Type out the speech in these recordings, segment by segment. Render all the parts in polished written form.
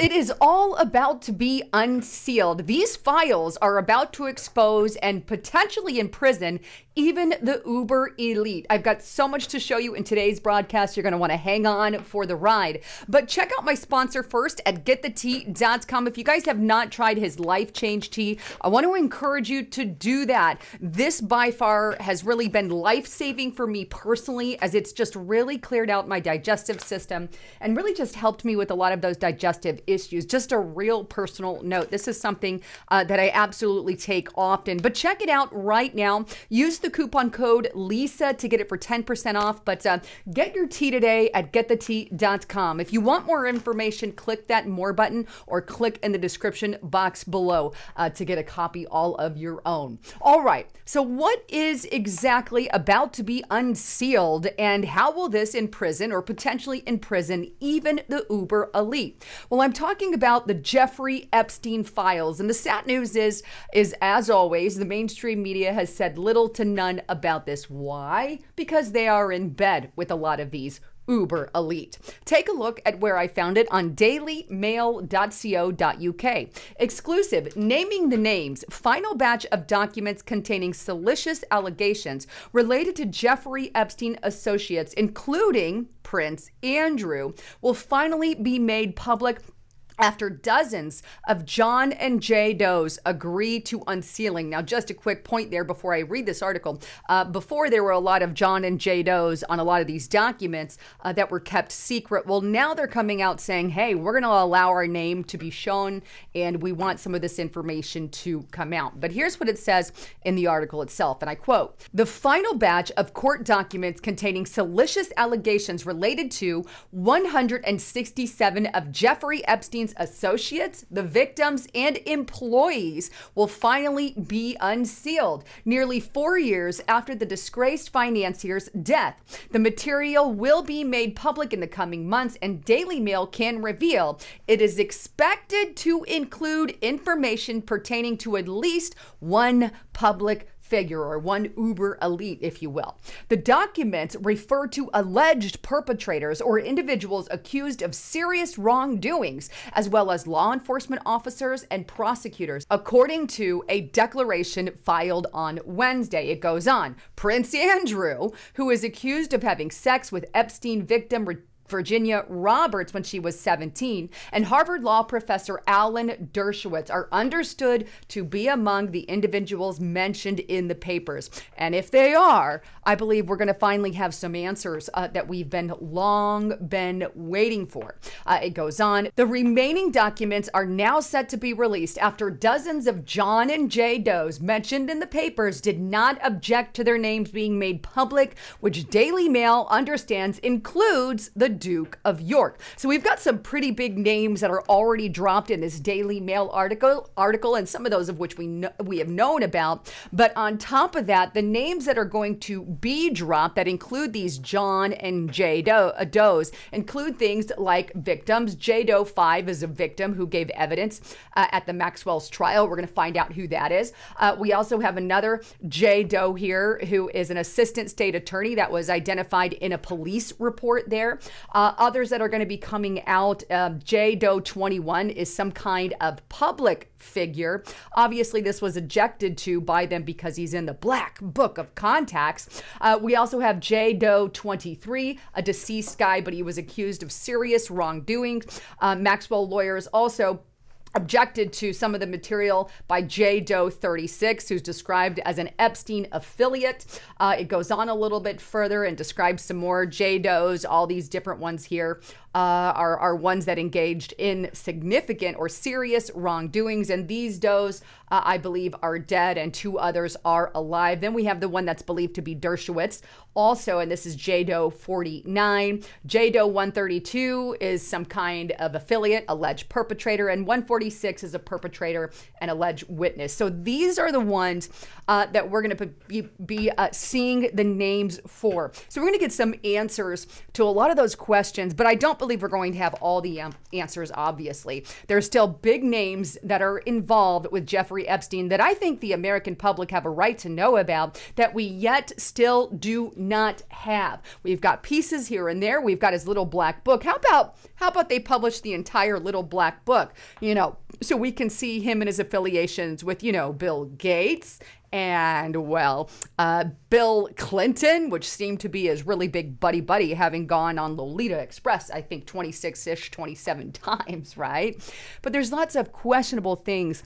It is all about to be unsealed. These files are about to expose and potentially imprison even the uber elite. I've got so much to show you in today's broadcast. You're going to want to hang on for the ride. But check out my sponsor first at getthetea.com. If you guys have not tried his Life Change Tea, I want to encourage you to do that. This by far has really been life-saving for me personally, as it's just really cleared out my digestive system and really just helped me with a lot of those digestive issues. Just a real personal note. This is something that I absolutely take often. But check it out right now. Use the coupon code Lisa to get it for 10% off. But get your tea today at getthetea.com. If you want more information, click that more button or click in the description box below to get a copy all of your own. All right. So what is exactly about to be unsealed, and how will this imprison or potentially imprison even the uber elite? Well, I'm talking about the Jeffrey Epstein files. And the sad news is as always, the mainstream media has said little to none about this. Why? Because they are in bed with a lot of these uber elite. Take a look at where I found it on dailymail.co.uk. Exclusive, naming the names, final batch of documents containing salacious allegations related to Jeffrey Epstein associates, including Prince Andrew, will finally be made public after dozens of John and Jay Does agree to unsealing. Now, just a quick point there before I read this article. Before, there were a lot of John and Jay Does on a lot of these documents that were kept secret. Well, now they're coming out saying, hey, we're going to allow our name to be shown, and we want some of this information to come out. But here's what it says in the article itself, and I quote, "The final batch of court documents containing salacious allegations related to 167 of Jeffrey Epstein's associates, the victims, and employees will finally be unsealed. Nearly 4 years after the disgraced financier's death, the material will be made public in the coming months, and Daily Mail can reveal it is expected to include information pertaining to at least one public figure, or one uber elite, if you will. The documents refer to alleged perpetrators or individuals accused of serious wrongdoings, as well as law enforcement officers and prosecutors, according to a declaration filed on Wednesday. It goes on. Prince Andrew, who is accused of having sex with Epstein victim Virginia Roberts when she was 17, and Harvard Law professor Alan Dershowitz are understood to be among the individuals mentioned in the papers. And if they are, I believe we're going to finally have some answers that we've long been waiting for. It goes on. The remaining documents are now set to be released after dozens of John and Jay Does mentioned in the papers did not object to their names being made public, which Daily Mail understands includes the Duke of York. So we've got some pretty big names that are already dropped in this Daily Mail article, and some of those of which we have known about. But on top of that, the names that are going to be dropped that include these John and Jay Does include things like victims. Jay Doe 5 is a victim who gave evidence at the Maxwell's trial. We're going to find out who that is. We also have another Jay Doe here who is an assistant state attorney that was identified in a police report there. Others that are going to be coming out, Jay Doe 21 is some kind of public figure. Obviously, this was objected to by them because he's in the black book of contacts. We also have Jay Doe 23, a deceased guy, but he was accused of serious wrongdoing. Maxwell lawyers also objected to some of the material by Jay Doe 36, who's described as an Epstein affiliate. It goes on a little bit further and describes some more Jay Does. All these different ones here are ones that engaged in significant or serious wrongdoings. And these Does, I believe, are dead, and 2 others are alive. Then we have the one that's believed to be Dershowitz also, and this is Jay Doe 49. Jay Doe 132 is some kind of affiliate, alleged perpetrator, and 149 46 is a perpetrator and alleged witness. So these are the ones that we're going to be seeing the names for. So we're going to get some answers to a lot of those questions, but I don't believe we're going to have all the answers, obviously. There's still big names that are involved with Jeffrey Epstein that I think the American public have a right to know about that we yet still do not have. We've got pieces here and there. We've got his little black book. How about they publish the entire little black book, so we can see him and his affiliations with, Bill Gates and, Bill Clinton, which seemed to be his really big buddy, having gone on Lolita Express, I think 26-ish, 27 times, right? But there's lots of questionable things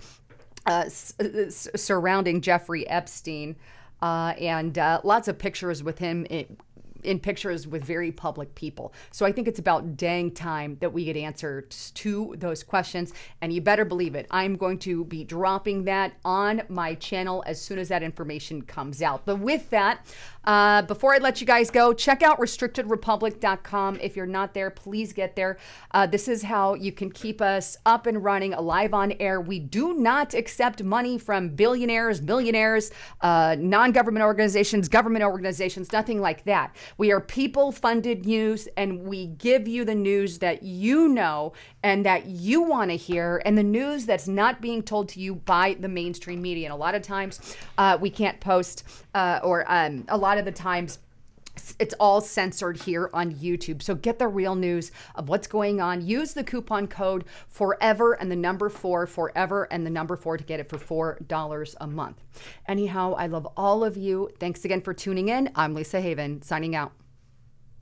surrounding Jeffrey Epstein and lots of pictures with him in pictures with very public people. So I think it's about dang time that we get answers to those questions. And you better believe it, I'm going to be dropping that on my channel as soon as that information comes out. But with that, before I let you guys go, check out restrictedrepublic.com. If you're not there, please get there. This is how you can keep us up and running, alive on air. We do not accept money from billionaires, millionaires, non-government organizations, government organizations, nothing like that. We are people-funded news, and we give you the news that you know and that you want to hear, and the news that's not being told to you by the mainstream media. And a lot of times we can't post, or a lot of the times it's all censored here on YouTube. So get the real news of what's going on. Use the coupon code FOREVER and the number 4, FOREVER and the number 4 to get it for $4 a month. Anyhow, I love all of you. Thanks again for tuning in. I'm Lisa Haven, signing out.